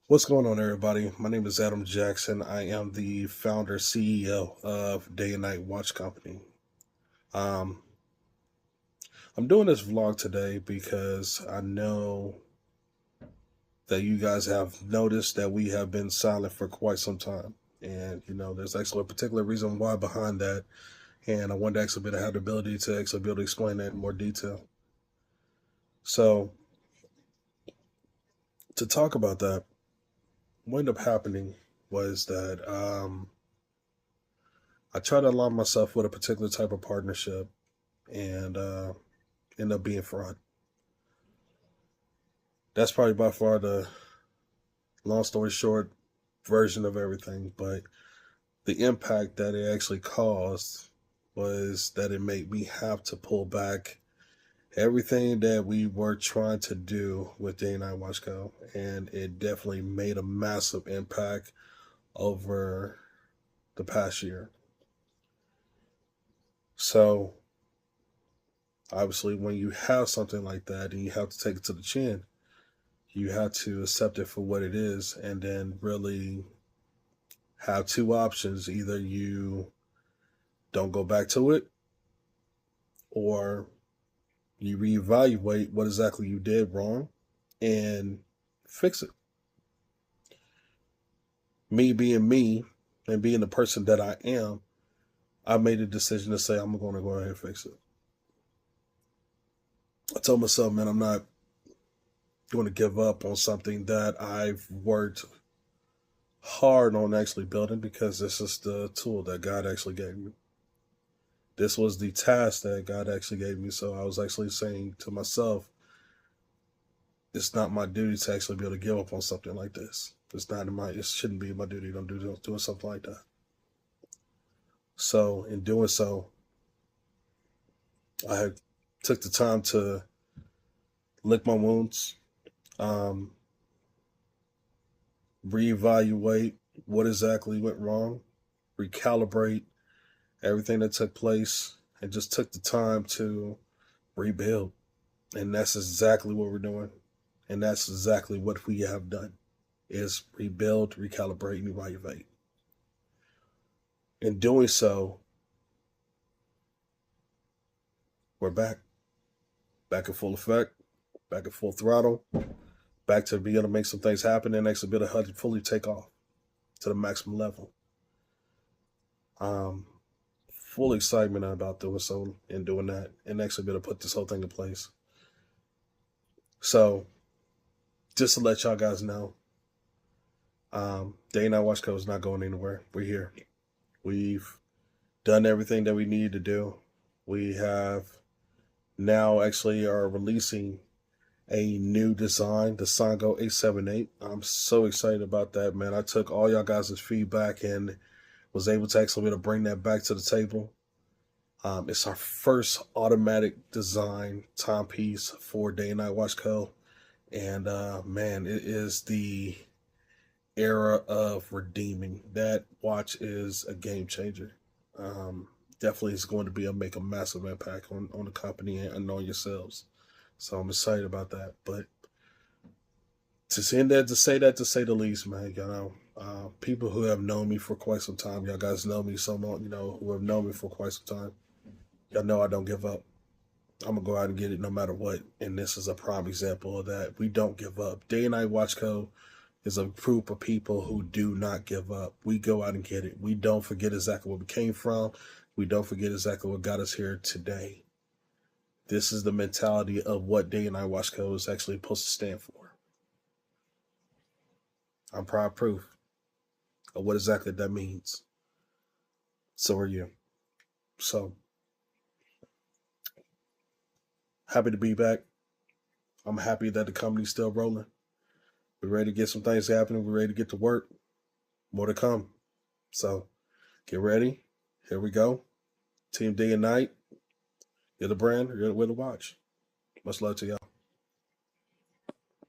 What's going on, everybody? My name is Adam Jackson. I am the founder CEO of Day and Night Watch Company. Um, I'm doing this vlog today because I know that you guys have noticed that we have been silent for quite some time. And, there's actually a particular reason why behind that. And I wanted to actually have the ability to actually be able to explain that in more detail. So, to talk about that, what ended up happening was that I tried to align myself with a particular type of partnership and end up being fraud. That's probably by far the long story short version of everything. But the impact that it actually caused was that it made me have to pull back everything that we were trying to do with Day and Night Watch Co. And it definitely made a massive impact over the past year. So obviously when you have something like that and you have to take it to the chin, you have to accept it for what it is and then really have two options. Either you don't go back to it or you reevaluate what exactly you did wrong and fix it. Me being me and being the person that I am, I made a decision to say I'm going to go ahead and fix it. I told myself, man, I'm not going to give up on something that I've worked hard on actually building, because this is the tool that God actually gave me. This was the task that God actually gave me. So I was actually saying to myself, it's not my duty to actually be able to give up on something like this. It shouldn't be my duty to doing something like that. So in doing so, I took the time to lick my wounds, um, reevaluate what exactly went wrong, recalibrate everything that took place, and just took the time to rebuild. And that's exactly what we're doing. And that's exactly what we have done, is rebuild, recalibrate, and evaluate. In doing so, we're back in full effect, back in full throttle, back to be able to make some things happen and actually be able to fully take off to the maximum level. Um, Full excitement about doing so and doing that and actually be able to put this whole thing in place. So, just to let y'all guys know, Day and Night Watch Co is not going anywhere. We're here. We've done everything that we need to do. We have now actually are releasing a new design, the Sango 878. I'm so excited about that, man. I took all y'all guys' feedback and was able to actually bring that back to the table. It's our first automatic design timepiece for Day and Night Watch Co. And man, it is the era of redeeming. That watch is a game changer. Um, Definitely is going to make a massive impact on the company and on yourselves. So I'm excited about that. But to say the least, man, people who have known me for quite some time, y'all guys know me so long, who have known me for quite some time, y'all know I don't give up. I'm gonna go out and get it no matter what. And this is a prime example of that. We don't give up. Day and Night Watch Co. is a group of people who do not give up. We go out and get it. We don't forget exactly where we came from. We don't forget exactly what got us here today. This is the mentality of what Day and Night Watch Co. is actually supposed to stand for. I'm proud proof of what exactly that means. So are you. So happy to be back. I'm happy that the company's still rolling. We're ready to get some things happening. We're ready to get to work. More to come. So get ready. Here we go. Team Day and Night. You're the brand. You're the watch. Much love to y'all.